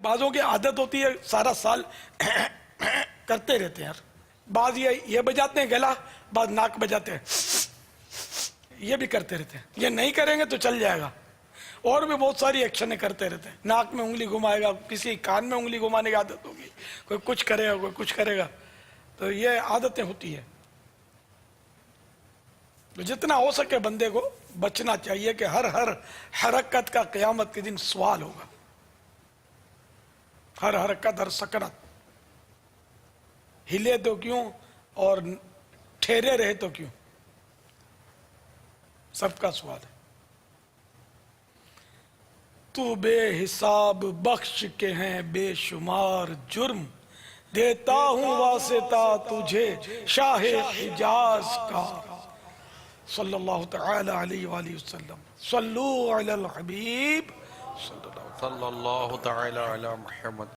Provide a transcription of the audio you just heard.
بعضوں کی عادت ہوتی ہے سارا سال کرتے رہتے ہیں یار. بعض یہ بجاتے ہیں گلا، بعض ناک بجاتے ہیں، یہ بھی کرتے رہتے ہیں. یہ نہیں کریں گے تو چل جائے گا. اور بھی بہت ساری ایکشنیں کرتے رہتے ہیں. ناک میں انگلی گھمائے گا، کسی کان میں انگلی گھمانے کی عادت ہوگی، کوئی کچھ کرے گا، کوئی کچھ کرے گا. تو یہ عادتیں ہوتی ہیں. تو جتنا ہو سکے بندے کو بچنا چاہیے کہ ہر حرکت کا قیامت کے دن سوال ہوگا. ہر حرکت، ہر سکنت، ہلے تو کیوں اور ٹھہرے رہے تو کیوں، سب کا سوال ہے. تو بے حساب بخش کے ہیں بے شمار جرم، دیتا ہوں واسطہ تجھے شاہ حجاز کا. صلی اللہ تعالی علیہ وآلہ وسلم. صلو علی الحبیب صلی اللہ تعالی علی محمد.